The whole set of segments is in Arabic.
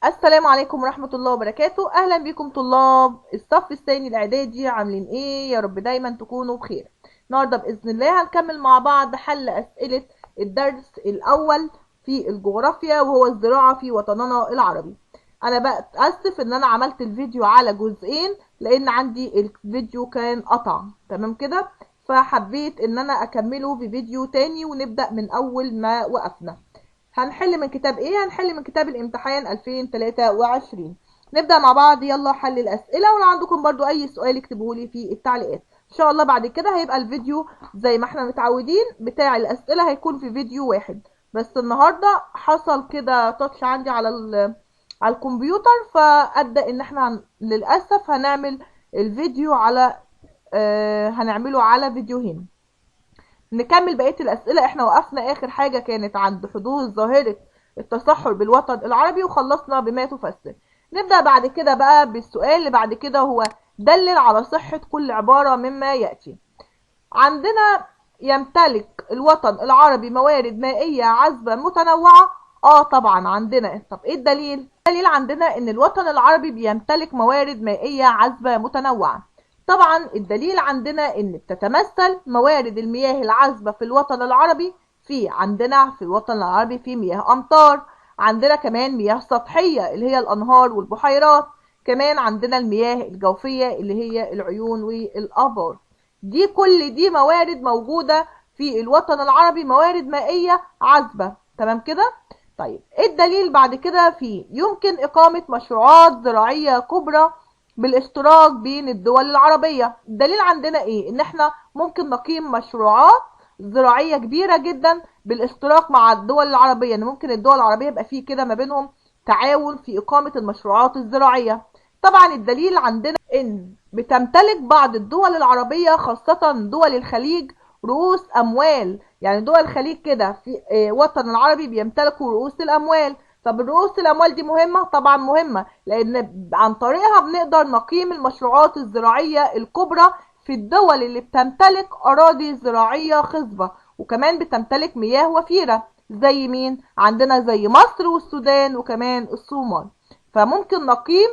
السلام عليكم ورحمة الله وبركاته. أهلا بكم طلاب الصف الثاني الإعدادي، عاملين إيه؟ يا رب دايما تكونوا بخير. النهاردة بإذن الله هنكمل مع بعض حل أسئلة الدرس الأول في الجغرافيا، وهو الزراعة في وطننا العربي. أنا بتأسف إن أنا عملت الفيديو على جزئين، لأن عندي الفيديو كان قطع تمام كده، فحبيت إن أنا أكمله بفيديو تاني ونبدأ من أول ما وقفنا. هنحل من كتاب ايه؟ هنحل من كتاب الامتحان 2023. نبدأ مع بعض. يلا حل الأسئلة، ولو عندكم برضو أي سؤال اكتبوه لي في التعليقات. إن شاء الله بعد كده هيبقى الفيديو زي ما احنا متعودين بتاع الأسئلة هيكون في فيديو واحد، بس النهاردة حصل كده تاتش عندي على الكمبيوتر، فأدى ان احنا للأسف هنعمل الفيديو على هنعمله على فيديوهين. نكمل بقية الأسئلة. احنا وقفنا آخر حاجة كانت عند حدوث ظاهرة التصحر بالوطن العربي، وخلصنا بما تفسر. نبدأ بعد كده بقى بالسؤال اللي بعد كده، هو دلل على صحة كل عبارة مما يأتي. عندنا يمتلك الوطن العربي موارد مائية عذبة متنوعة. طبعا عندنا. طب ايه الدليل؟ الدليل عندنا ان الوطن العربي بيمتلك موارد مائية عذبة متنوعة. طبعا الدليل عندنا ان بتتمثل موارد المياه العذبة في الوطن العربي عندنا في الوطن العربي في مياه امطار، عندنا كمان مياه سطحية اللي هي الانهار والبحيرات، كمان عندنا المياه الجوفية اللي هي العيون والابار. كل دي موارد موجودة في الوطن العربي، موارد مائية عذبة تمام كده. طيب ايه الدليل بعد كده؟ يمكن اقامة مشروعات زراعية كبرى بالاشتراك بين الدول العربية. الدليل عندنا ايه؟ ان احنا ممكن نقيم مشروعات زراعية كبيرة جدا بالاشتراك مع الدول العربية، ان ممكن الدول العربية يبقى فيه كده ما بينهم تعاون في اقامة المشروعات الزراعية. طبعا الدليل عندنا ان بتمتلك بعض الدول العربية خاصة دول الخليج رؤوس اموال. يعني دول الخليج كده في وطن العربي بيمتلكوا رؤوس الاموال. طب رؤوس الاموال دي مهمة؟ طبعا مهمة، لان عن طريقها بنقدر نقيم المشروعات الزراعية الكبرى في الدول اللي بتمتلك اراضي زراعية خصبة، وكمان بتمتلك مياه وفيرة. زي مين؟ عندنا زي مصر والسودان وكمان الصومال. فممكن نقيم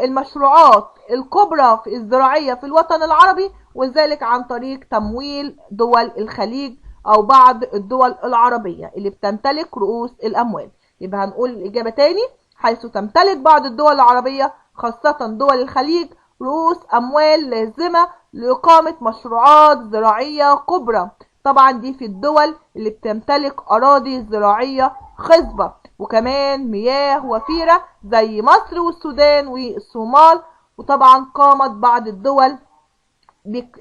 المشروعات الكبرى في الزراعية في الوطن العربي، وذلك عن طريق تمويل دول الخليج او بعض الدول العربية اللي بتمتلك رؤوس الاموال. يبقى هنقول الإجابة تاني: حيث تمتلك بعض الدول العربية خاصة دول الخليج رؤوس أموال لازمة لإقامة مشروعات زراعية كبرى. طبعا دي في الدول اللي بتمتلك أراضي زراعية خصبة وكمان مياه وفيرة زي مصر والسودان والصومال. وطبعا قامت بعض الدول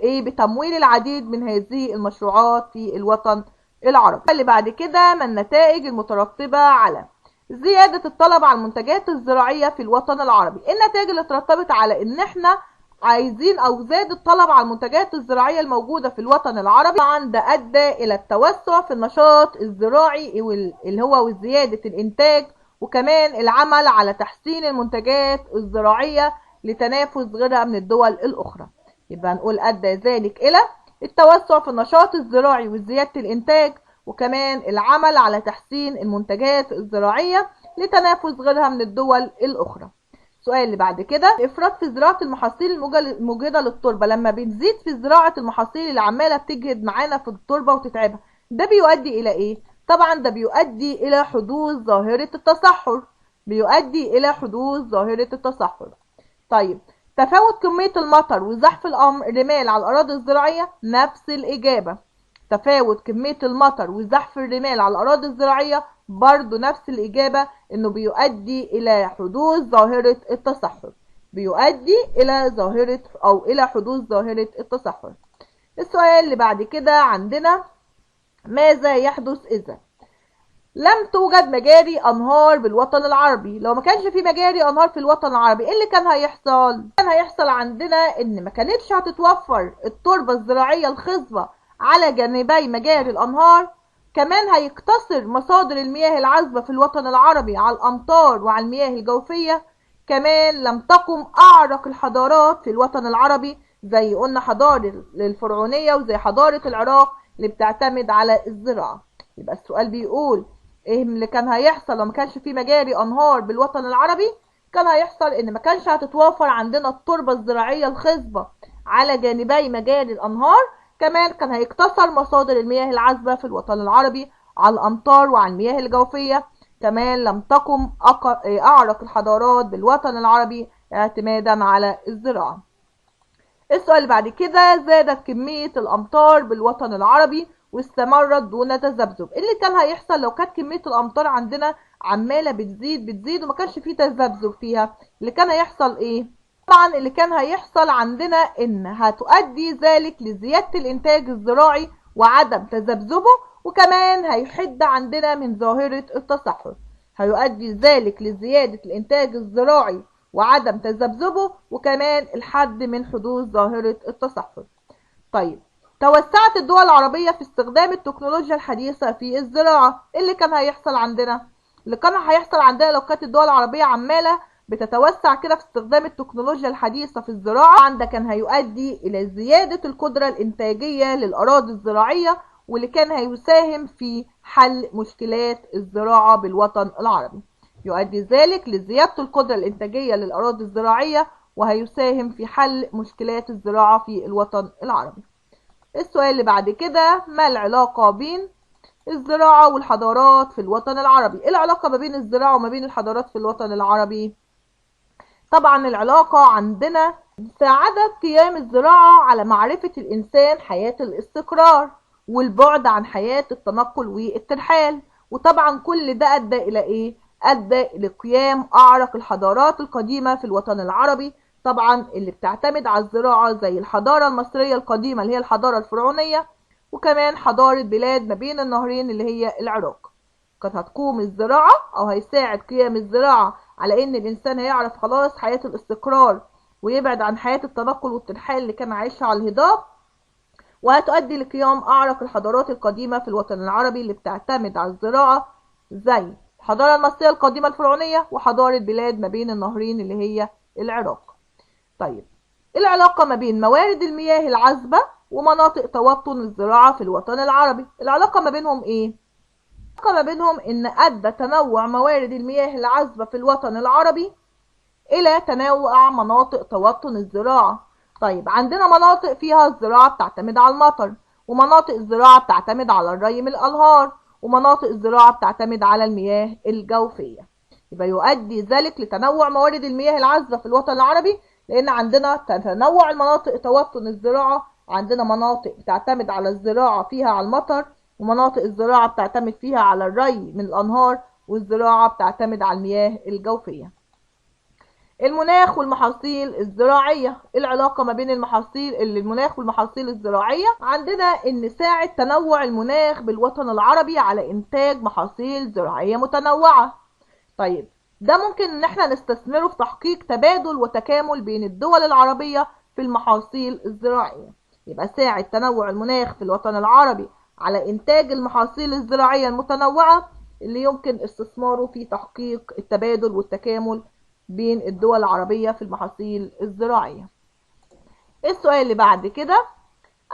بتمويل العديد من هذه المشروعات في الوطن العربي. اللي بعد كده: ما النتائج المترتبة على زيادة الطلب على المنتجات الزراعية في الوطن العربي؟ النتائج اللي ترتبط على ان احنا عايزين او زاد الطلب على المنتجات الزراعية الموجودة في الوطن العربي. طبعا ده ادى الى التوسع في النشاط الزراعي اللي هو وزيادة الانتاج، وكمان العمل على تحسين المنتجات الزراعية لتنافس غيرها من الدول الاخرى. يبقى نقول ادى ذلك الى التوسع في النشاط الزراعي وزيادة الانتاج، وكمان العمل على تحسين المنتجات الزراعية لتنافس غيرها من الدول الأخرى. السؤال اللي بعد كده: افراط في زراعة المحاصيل المجهدة للتربة. لما بنزيد في زراعة المحاصيل اللي عمالة بتجهد معانا في التربة وتتعبها، ده بيؤدي إلى إيه؟ طبعا ده بيؤدي إلى حدوث ظاهرة التصحر. طيب تفاوت كمية المطر وزحف الرمال على الأراضي الزراعية؟ نفس الإجابة. تفاوت كمية المطر وزحف الرمال على الأراضي الزراعية برضو نفس الإجابة، إنه بيؤدي إلى حدوث ظاهرة التصحر. إلى حدوث ظاهرة التصحر. السؤال اللي بعد كده عندنا: ماذا يحدث إذا لم توجد مجاري أنهار بالوطن العربي؟ لو ما كانش في مجاري أنهار في الوطن العربي، إيه اللي كان هيحصل؟ كان هيحصل عندنا إن ما كانتش هتتوفر التربة الزراعية الخصبة على جانبي مجاري الأنهار، كمان هيقتصر مصادر المياه العذبة في الوطن العربي على الأمطار وعلى المياه الجوفية. كمان لم تقم أعرق الحضارات في الوطن العربي، زي قلنا حضارة الفرعونية وزي حضارة العراق اللي بتعتمد على الزراعة. يبقى السؤال بيقول ايه اللي كان هيحصل لو ما كانش في مجاري انهار بالوطن العربي؟ كان هيحصل ان ما كانش هتتوفر عندنا التربة الزراعية الخصبة على جانبي مجاري الانهار. كمان كان هيقتصر مصادر المياه العذبة في الوطن العربي على الامطار وعلى المياه الجوفية. كمان لم تقم اعرق الحضارات بالوطن العربي اعتمادا على الزراعة. السؤال اللي بعد كده، زادت كمية الامطار بالوطن العربي واستمرت دون تذبذب. اللي كان هيحصل لو كانت كمية الامطار عندنا عمالة بتزيد وما كانش فيه تذبذب فيها؟ اللي كان هيحصل ايه؟ طبعا اللي كان هيحصل عندنا ان هتؤدي ذلك لزيادة الانتاج الزراعي وعدم تذبذبه، وكمان هيحد عندنا من ظاهرة التصحر. هيؤدي ذلك لزيادة الانتاج الزراعي وعدم تذبذبه، وكمان الحد من حدوث ظاهرة التصحر. طيب، توسعت الدول العربية في استخدام التكنولوجيا الحديثة في الزراعة. اللي كان هيحصل عندنا؟ اللي كان هيحصل عندنا لو كانت الدول العربية عمالة بتتوسع كده في استخدام التكنولوجيا الحديثة في الزراعة، عندك كان هيؤدي إلى زيادة القدرة الإنتاجية للأراضي الزراعية، واللي كان هيساهم في حل مشكلات الزراعة بالوطن العربي. يؤدي ذلك لزيادة القدرة الإنتاجية للأراضي الزراعية، وهيساهم في حل مشكلات الزراعة في الوطن العربي. السؤال اللي بعد كده، ما العلاقة بين الزراعة والحضارات في الوطن العربي؟ ايه العلاقة ما بين الزراعة وما بين الحضارات في الوطن العربي؟ طبعا العلاقة عندنا ساعدت قيام الزراعة على معرفة الإنسان حياة الاستقرار والبعد عن حياة التنقل والترحال. وطبعا كل ده أدى إلى إيه؟ أدى إلى قيام أعرق الحضارات القديمة في الوطن العربي، طبعا اللي بتعتمد على الزراعة، زي الحضارة المصرية القديمة اللي هي الحضارة الفرعونية، وكمان حضارة بلاد ما بين النهرين اللي هي العراق. كانت هتقوم الزراعة أو هيساعد قيام الزراعة على إن الإنسان هيعرف خلاص حياة الاستقرار ويبعد عن حياة التنقل والترحال اللي كان عايشها على الهضاب، وهتؤدي لقيام أعرق الحضارات القديمة في الوطن العربي اللي بتعتمد على الزراعة، زي الحضارة المصرية القديمة الفرعونية وحضارة بلاد ما بين النهرين اللي هي العراق. طيب، العلاقة ما بين موارد المياه العذبة ومناطق توطن الزراعة في الوطن العربي، العلاقة ما بينهم إيه؟ العلاقة ما بينهم إن أدى تنوع موارد المياه العذبة في الوطن العربي إلى تنوع مناطق توطن الزراعة. طيب، عندنا مناطق فيها الزراعة بتعتمد على المطر، ومناطق الزراعة بتعتمد على الري من الأنهار، ومناطق الزراعة بتعتمد على المياه الجوفية. يبقى يؤدي ذلك لتنوع موارد المياه العذبة في الوطن العربي، لأن عندنا تنوع المناطق توطن الزراعة. عندنا مناطق بتعتمد على الزراعة فيها على المطر، ومناطق الزراعة بتعتمد فيها على الري من الأنهار، والزراعة بتعتمد على المياه الجوفية. المناخ والمحاصيل الزراعية، العلاقة ما بين المناخ والمحاصيل الزراعية، عندنا ان ساعد تنوع المناخ بالوطن العربي على انتاج محاصيل زراعية متنوعة. طيب، ده ممكن ان احنا نستثمره في تحقيق تبادل وتكامل بين الدول العربية في المحاصيل الزراعية. يبقى ساعد تنوع المناخ في الوطن العربي على انتاج المحاصيل الزراعية المتنوعة اللي يمكن استثماره في تحقيق التبادل والتكامل بين الدول العربية في المحاصيل الزراعية. السؤال اللي بعد كده،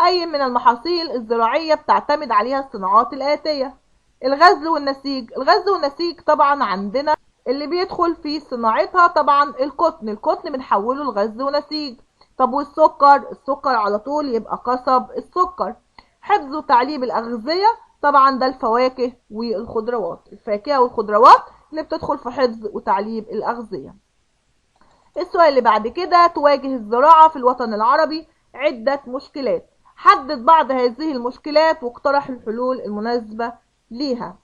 أي من المحاصيل الزراعية بتعتمد عليها الصناعات الآتية؟ الغزل والنسيج. الغزل والنسيج طبعا عندنا اللي بيدخل في صناعتها طبعا القطن بنحوله لغزل ونسيج. طب والسكر؟ السكر على طول يبقى قصب السكر. حفظ وتعليب الأغذية، طبعا ده الفواكه والخضروات، الفاكهة والخضروات اللي بتدخل في حفظ وتعليب الأغذية. السؤال اللي بعد كده، تواجه الزراعة في الوطن العربي عدة مشكلات، حدد بعض هذه المشكلات واقترح الحلول المناسبة ليها.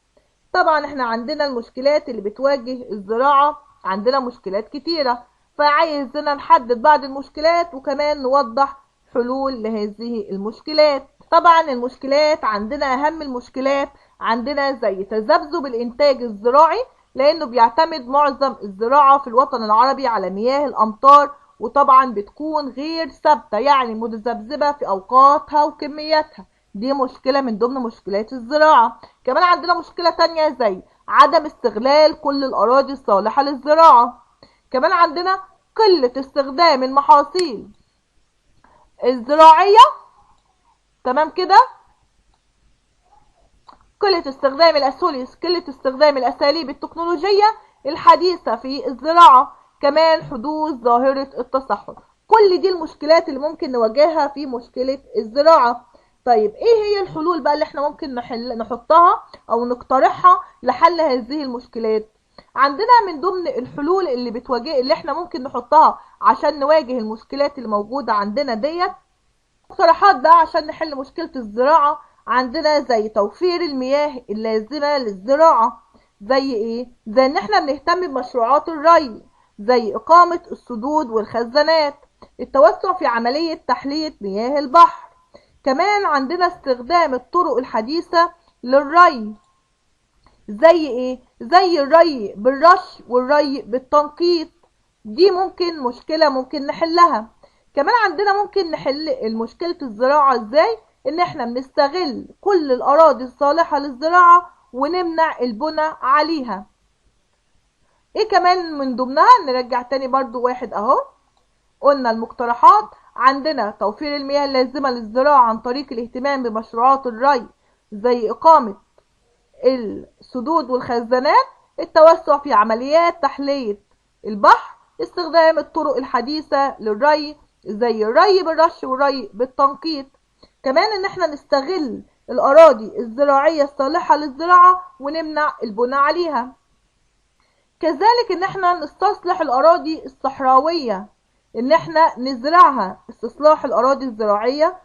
طبعا احنا عندنا المشكلات اللي بتواجه الزراعة، عندنا مشكلات كتيرة، فعايزنا نحدد بعض المشكلات وكمان نوضح حلول لهذه المشكلات. طبعا المشكلات عندنا، اهم المشكلات عندنا زي تذبذب الانتاج الزراعي، لانه بيعتمد معظم الزراعة في الوطن العربي على مياه الامطار، وطبعا بتكون غير ثابتة، يعني متذبذبة في اوقاتها وكمياتها. دي مشكلة من ضمن مشكلات الزراعة. كمان عندنا مشكلة تانية زي عدم استغلال كل الأراضي الصالحة للزراعة. كمان عندنا قلة استخدام المحاصيل الزراعية، تمام كده، قلة استخدام الأساليب التكنولوجية الحديثة في الزراعة، كمان حدوث ظاهرة التصحر. كل دي المشكلات اللي ممكن نواجهها في مشكلة الزراعة. طيب ايه هي الحلول بقى اللي احنا ممكن نحطها او نقترحها لحل هذه المشكلات؟ عندنا من ضمن الحلول اللي احنا ممكن نحطها عشان نواجه المشكلات اللي موجودة عندنا ديت، اقتراحات بقى عشان نحل مشكلة الزراعة. عندنا زي توفير المياه اللازمة للزراعة، زي ايه؟ زي ان احنا بنهتم بمشروعات الري، زي اقامة السدود والخزانات، التوسع في عملية تحلية مياه البحر. كمان عندنا استخدام الطرق الحديثة للري، زي ايه؟ زي الري بالرش والري بالتنقيط. دي مشكلة ممكن نحلها. كمان عندنا ممكن نحل مشكلة الزراعة ازاي؟ ان احنا بنستغل كل الاراضي الصالحة للزراعة ونمنع البناء عليها. ايه كمان من ضمنها؟ نرجع تاني برضو واحد اهو. قلنا المقترحات عندنا توفير المياه اللازمة للزراعة عن طريق الاهتمام بمشروعات الري، زي اقامة السدود والخزانات، التوسع في عمليات تحلية البحر، استخدام الطرق الحديثة للري زي الري بالرش والري بالتنقيط. كمان ان احنا نستغل الاراضي الزراعية الصالحة للزراعة ونمنع البناء عليها. كذلك ان احنا نستصلح الاراضي الصحراوية، ان احنا نزرعها، استصلاح الاراضي الزراعية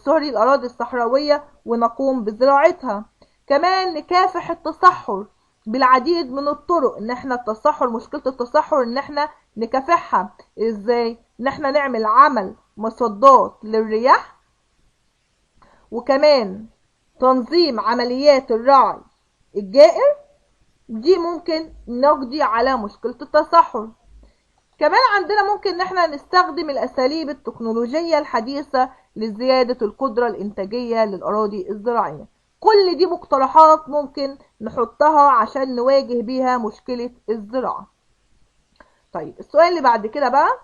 الاراضي الصحراوية ونقوم بزراعتها. كمان نكافح التصحر بالعديد من الطرق. ان احنا مشكلة التصحر ان احنا نكافحها ازاي؟ ان احنا عمل مصدات للرياح، وكمان تنظيم عمليات الرعي الجائر. دي ممكن نقضي على مشكلة التصحر. كمان عندنا ممكن ان احنا نستخدم الاساليب التكنولوجية الحديثة لزيادة القدرة الانتاجية للاراضي الزراعية. كل دي مقترحات ممكن نحطها عشان نواجه بيها مشكلة الزراعة. طيب السؤال اللي بعد كده بقى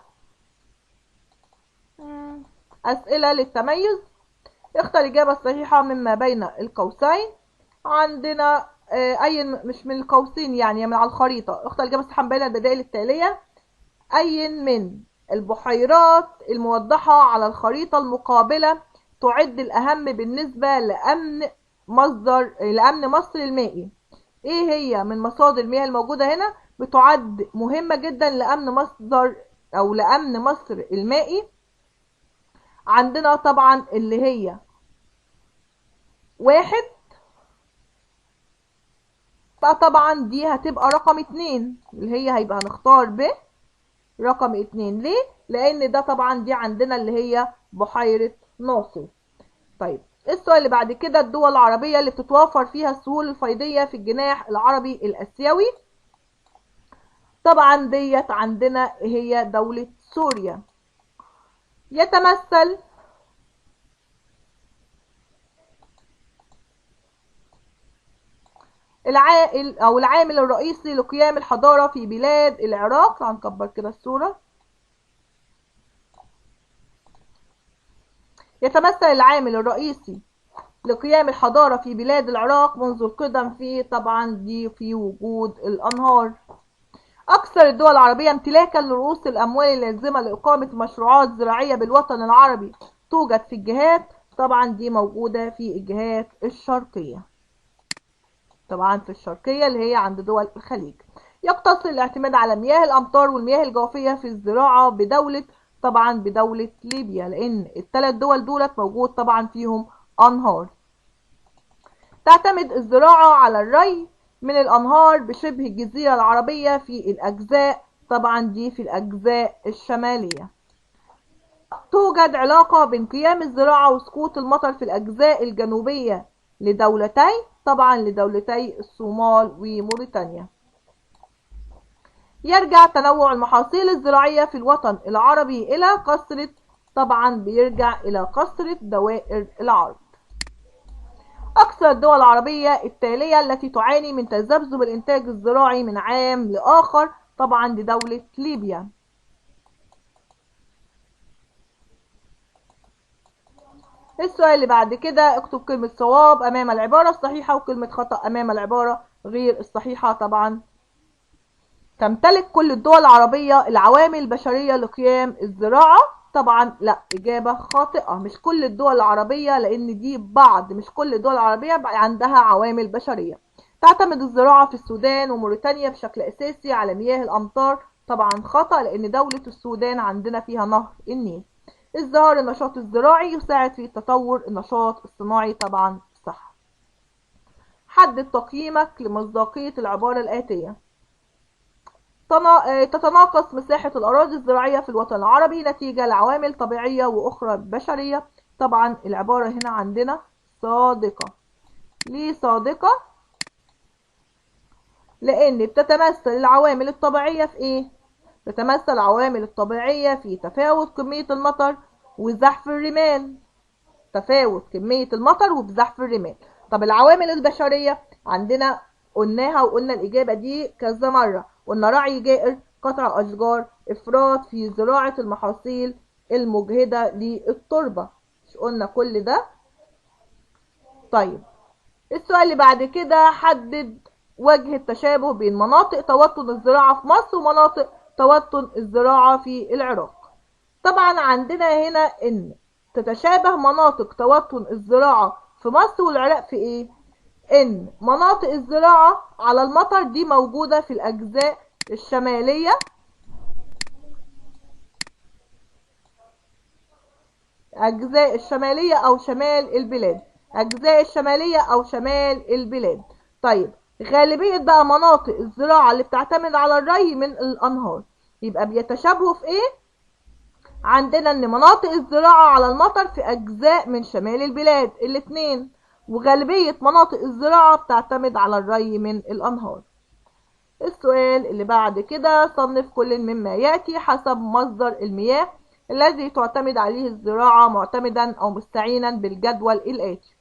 اسئلة للتميز. اختر الاجابة الصحيحة مما بين القوسين. عندنا اي مش من القوسين، يعني من على الخريطة. اختر الاجابة الصحيحة بين البدائل التالية. اي من البحيرات الموضحة على الخريطة المقابلة تعد الأهم بالنسبة لأمن مصر المائي؟ ايه هي من مصادر المياه الموجودة هنا بتعد مهمة جدا لأمن مصر المائي؟ عندنا طبعا اللي هي واحد، فطبعا دي هتبقى رقم 2 اللي هي هيبقى هنختار ب رقم 2. ليه؟ لان ده طبعا دي عندنا اللي هي بحيرة ناصر. طيب السؤال اللي بعد كده، الدول العربية اللي بتتوافر فيها السهول الفيضية في الجناح العربي الاسيوي. طبعا ديت عندنا هي دولة سوريا. يتمثل العامل الرئيسي لقيام الحضارة في بلاد العراق. هنكبر كده الصورة. يتمثل العامل الرئيسي لقيام الحضارة في بلاد العراق منذ القدم في وجود الأنهار. أكثر الدول العربية امتلاكا لرؤوس الأموال اللازمة لإقامة مشروعات زراعية بالوطن العربي توجد في الجهات. طبعا دي موجودة في الجهات الشرقية، طبعا في الشرقية اللي هي عند دول الخليج. يقتصر الاعتماد على مياه الأمطار والمياه الجوفية في الزراعة بدولة ليبيا، لأن الثلاث دول دولت موجود طبعا فيهم أنهار. تعتمد الزراعة على الري من الأنهار بشبه الجزيرة العربية في الأجزاء في الأجزاء الشمالية. توجد علاقة بين قيام الزراعة وسقوط المطر في الأجزاء الجنوبية لدولتي الصومال وموريتانيا. يرجع تنوع المحاصيل الزراعية في الوطن العربي إلى كثرة دوائر العرض. أكثر الدول العربية التالية التي تعاني من تذبذب الإنتاج الزراعي من عام لآخر. دي دولة ليبيا. السؤال اللي بعد كده اكتب كلمة صواب امام العبارة الصحيحة وكلمة خطأ امام العبارة غير الصحيحة. طبعا تمتلك كل الدول العربية العوامل البشرية لقيام الزراعة. طبعا لا، إجابة خاطئة، مش كل الدول العربية، لأن دي مش كل الدول العربية عندها عوامل بشرية. تعتمد الزراعة في السودان وموريتانيا بشكل أساسي على مياه الأمطار. طبعا خطأ، لأن دولة السودان عندنا فيها نهر النيل. ازدهار النشاط الزراعي يساعد في تطور النشاط الصناعي. طبعا صح. حدد تقييمك لمصداقية العبارة الآتية: تتناقص مساحة الأراضي الزراعية في الوطن العربي نتيجة لعوامل طبيعية وأخرى بشرية. طبعا العبارة هنا عندنا صادقة. ليه صادقة؟ لأن بتتمثل العوامل الطبيعية في إيه؟ بتتمثل العوامل الطبيعية في تفاوت كمية المطر وزحف الرمال. تفاوت كمية المطر وبزحف الرمال. طب العوامل البشرية عندنا قلناها، وقلنا الإجابة دي كذا مرة. قلنا رعي جائر، قطع أشجار، إفراط في زراعة المحاصيل المجهدة للتربة. مش قلنا كل ده؟ طيب السؤال اللي بعد كده: حدد وجه التشابه بين مناطق توطن الزراعة في مصر ومناطق توطن الزراعة في العراق. طبعا عندنا هنا ان تتشابه مناطق توطن الزراعة في مصر والعراق في ايه؟ ان مناطق الزراعة على المطر دي موجودة في الاجزاء الشمالية او شمال البلاد. اجزاء الشمالية او شمال البلاد. طيب غالبية بقى مناطق الزراعة اللي بتعتمد على الري من الانهار. يبقى بيتشابهوا في ايه؟ عندنا ان مناطق الزراعة على المطر في اجزاء من شمال البلاد الاتنين، وغالبية مناطق الزراعة بتعتمد على الري من الانهار. السؤال اللي بعد كده: صنف كل مما يأتي حسب مصدر المياه الذي تعتمد عليه الزراعة معتمدا او مستعينا بالجدول الآتي.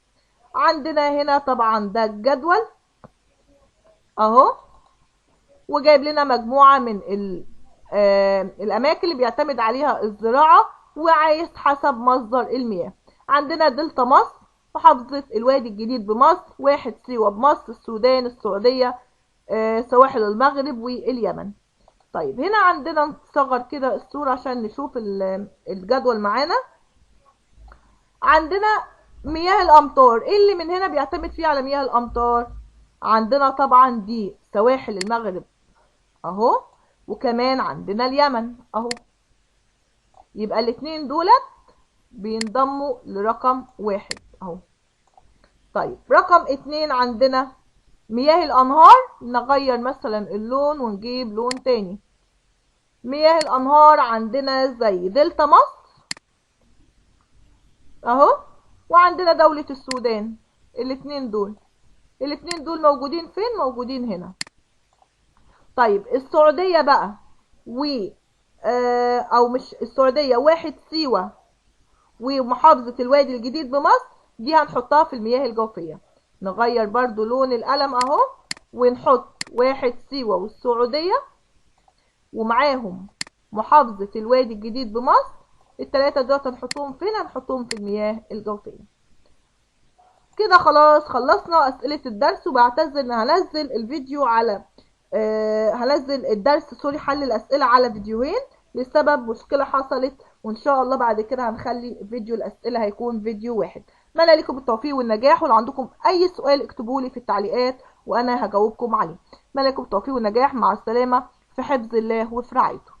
عندنا هنا طبعا ده الجدول اهو، وجايب لنا مجموعة من الاماكن اللي بيعتمد عليها الزراعة، وعايز حسب مصدر المياه. عندنا دلتا مصر، محافظة الوادي الجديد بمصر، واحد سيوة بمصر، السودان، السعودية، سواحل المغرب واليمن. طيب هنا عندنا نصغر كده الصورة عشان نشوف الجدول معانا. عندنا مياه الامطار، ايه اللي من هنا بيعتمد فيه على مياه الامطار؟ عندنا طبعا دي سواحل المغرب اهو، وكمان عندنا اليمن اهو. يبقى الاتنين دولت بينضموا لرقم واحد اهو. طيب رقم اتنين عندنا مياه الانهار، نغير مثلا اللون ونجيب لون تاني. مياه الانهار عندنا زي دلتا مصر اهو، وعندنا دولة السودان. الاتنين دول موجودين فين؟ موجودين هنا. طيب السعودية بقى او مش السعودية، واحد سيوة ومحافظة الوادي الجديد بمصر، دي هنحطها في المياه الجوفية. نغير برضو لون القلم اهو، ونحط واحد سيوة والسعودية ومعاهم محافظة الوادي الجديد بمصر. التلاتة دول هنحطهم فين؟ هنحطهم في المياه الجوفية. كده خلاص خلصنا اسئلة الدرس، وبعتذر ان هنزل الفيديو على هنزل الدرس حل الاسئلة على فيديوهين لسبب مشكلة حصلت، وان شاء الله بعد كده هنخلي فيديو الاسئلة هيكون فيديو واحد. اتمنى لكم التوفيق والنجاح، ولو عندكم اي سؤال اكتبوا لي في التعليقات وانا هجاوبكم عليه. اتمنى لكم التوفيق والنجاح. مع السلامة، في حفظ الله وفي رعايته.